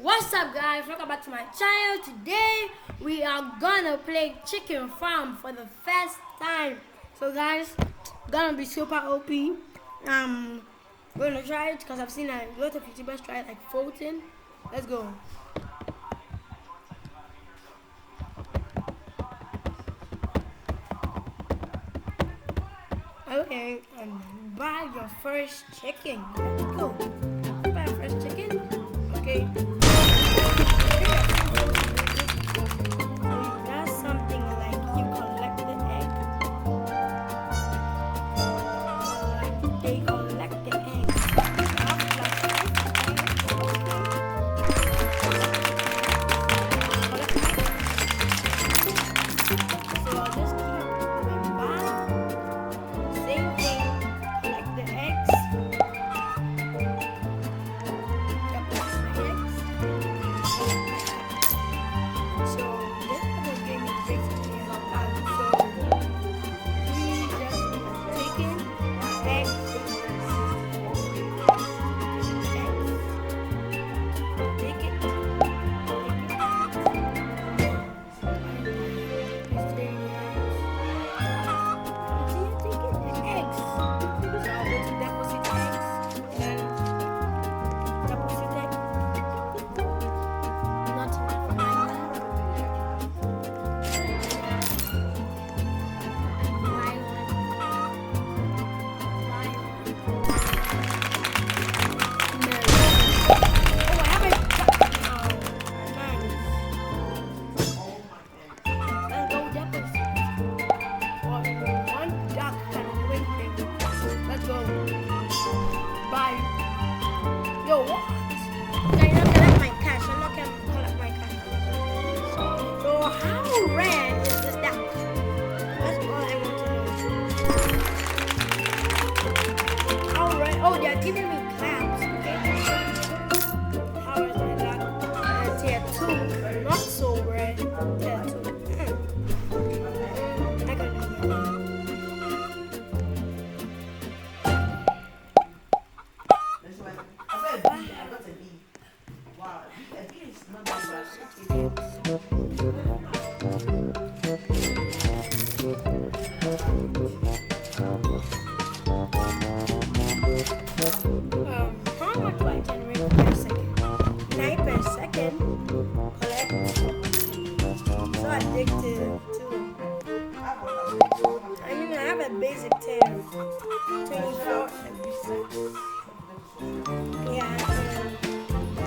What's up, guys? Welcome back to my channel. Today we are gonna play Chicken Farm for the first time. So, guys, gonna be super OP. Gonna try it because I've seen a lot of YouTubers try it, like 14. Let's go. Okay, buy your first chicken. Let's go. Buy your first chicken. Okay. That's something like you collect the egg. They collect the egg. So I'll just keep going back. Same thing. Collect the eggs. Deposit the eggs. So this other game is basically about so we just taking eggs, take it, eggs. So I'm going to deposit eggs and deposit eggs. Not enough for my Yo, what? Okay, you're not collect my cash. I'm not gonna collect my cash. So how rare is this duck? That's all I want to know. How rare? Oh, they're giving me claps. Okay. How is my duck? Tier 2. Not so rare. Tier 2. I got it. How much do I generate per second? 9 per second. Collect. So addictive too. I mean, I have a basic tier. 24. Yeah.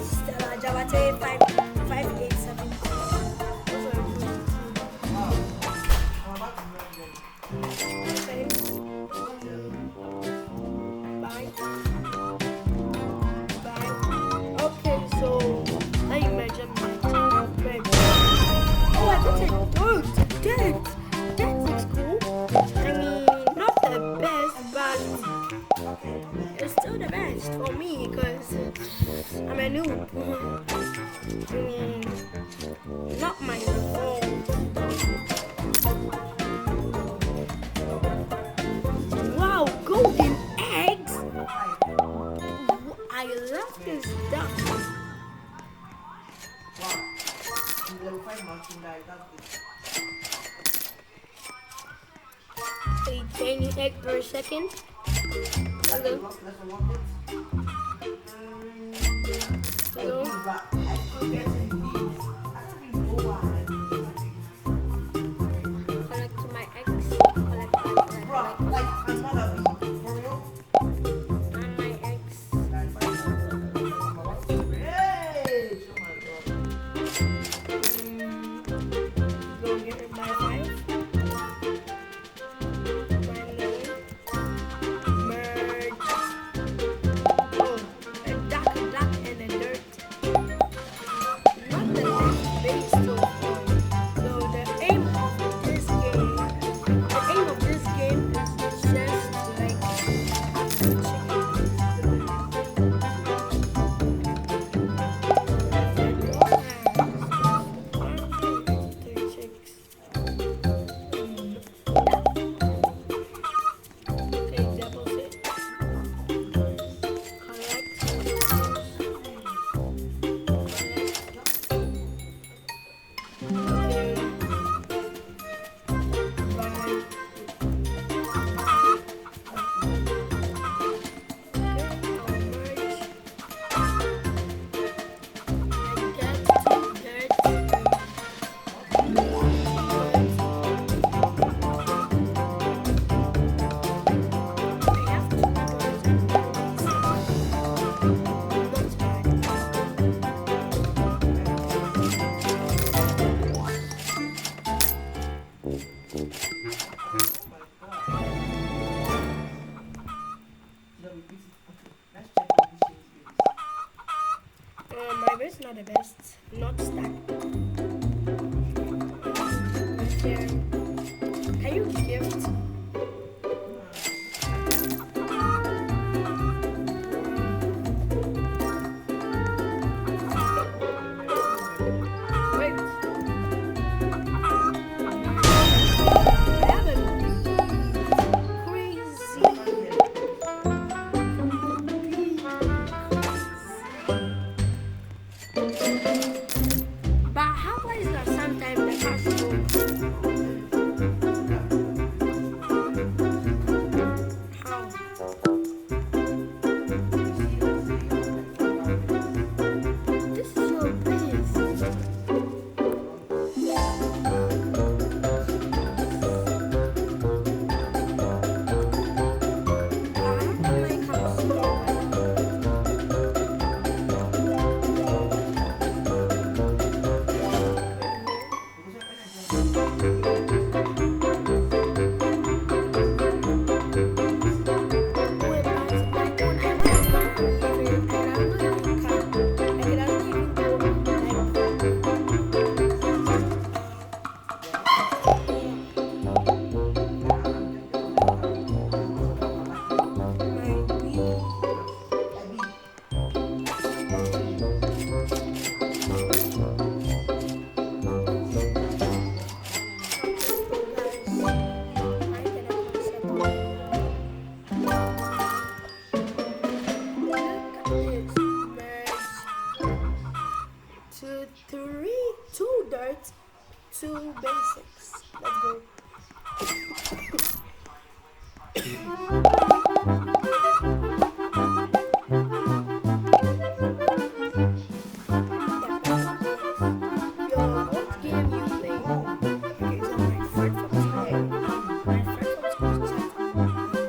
Stella Javate 587. Those are good. Okay. Bye. Bye. Okay, so let you measure my time. Oh, I got a dirt. Dirt looks cool. I mean, not the best, but it's still the best for me because I'm a noob. I mean, not my fault. Wow, golden eggs! I love this duck. A tiny egg per second. Hello. Collect my eggs. Collect and my eggs. Go get it by 5. Merge. Oh, a duck and a dirt. not the best. Not stack. Here. Can you gift? Wait. I have a but how is that sometimes the cash how? This is your base. Two dirt, two basics. Let's go. Yo, what game you play? Okay, so my friend from today. My friend from just that's my friend.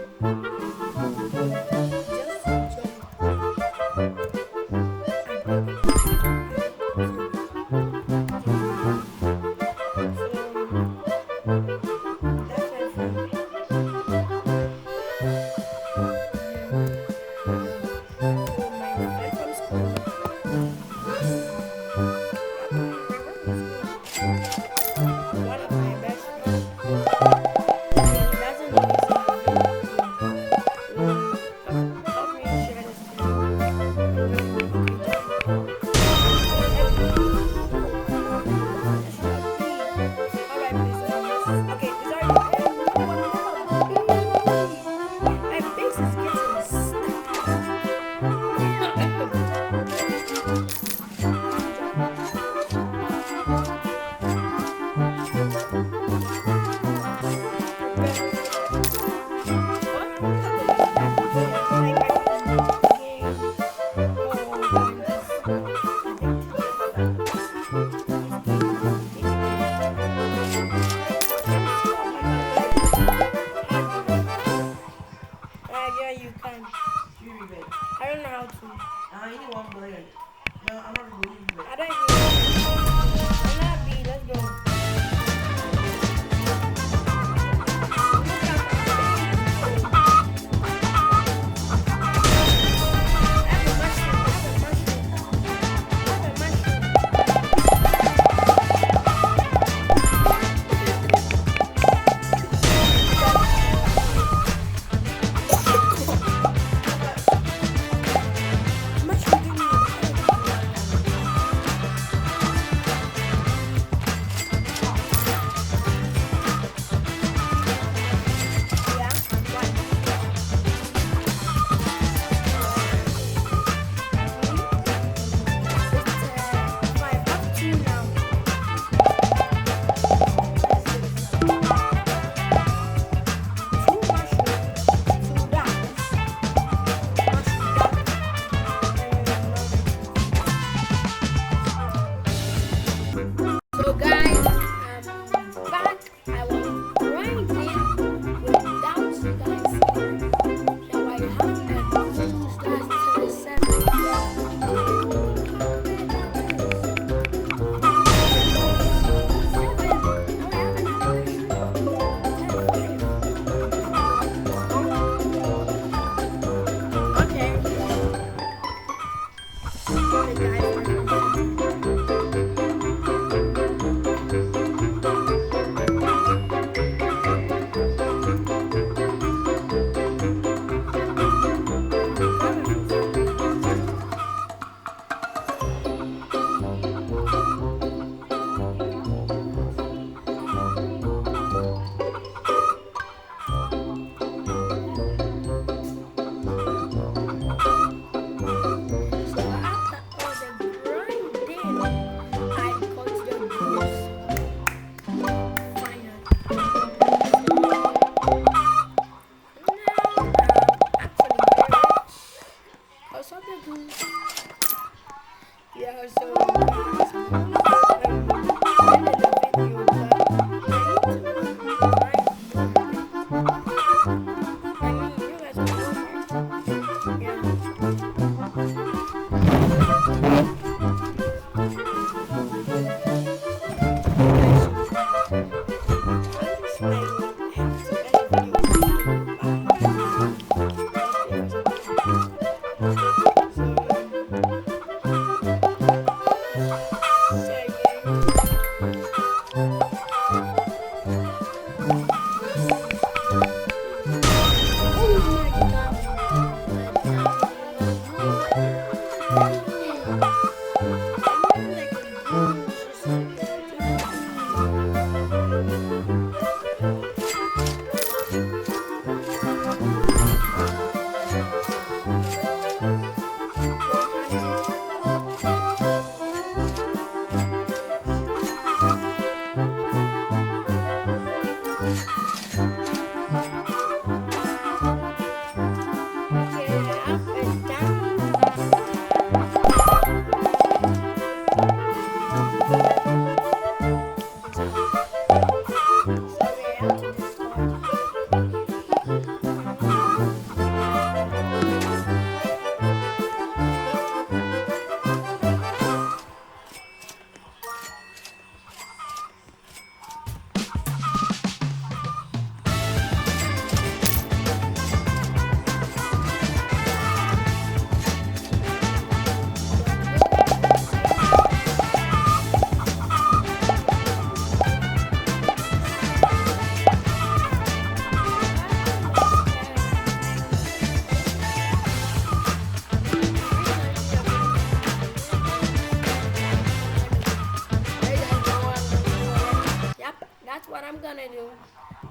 Yep, that's what I'm gonna do.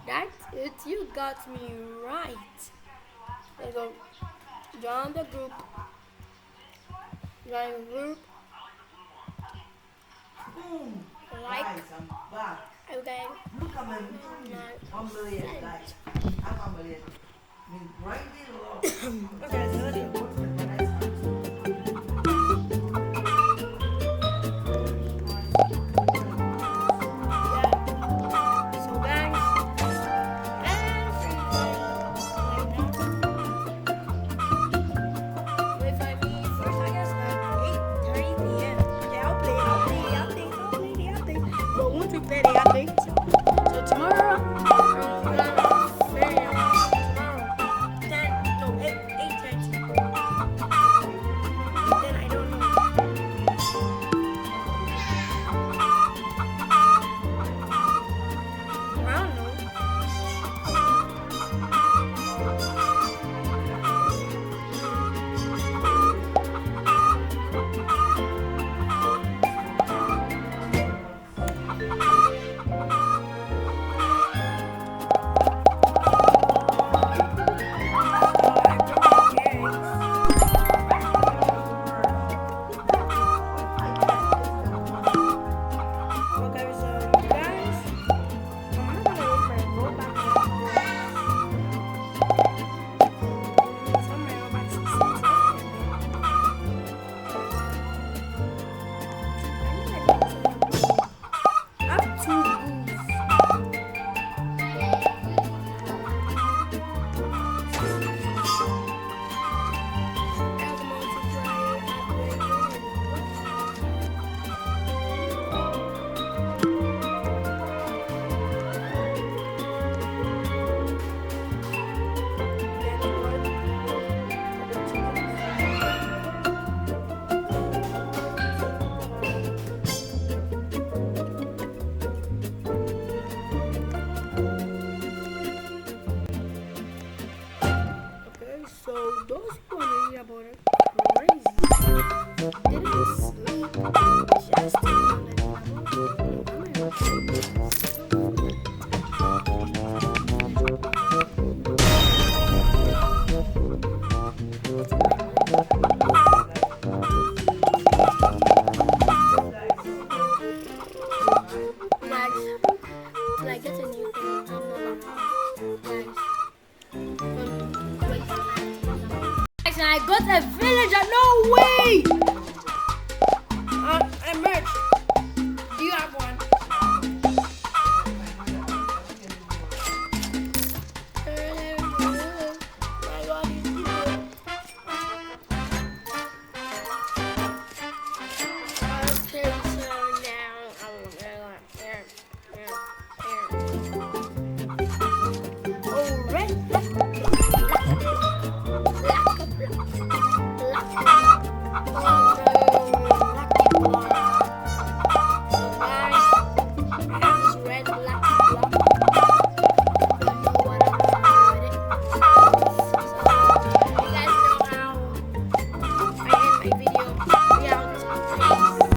That's it. You got me right. Let's go. Join the group. Join the group. Boom. Like. Guys, I'm back. Okay. Look at my 1 million likes. I can't believe it. I mean, right there, Okay, so let's go.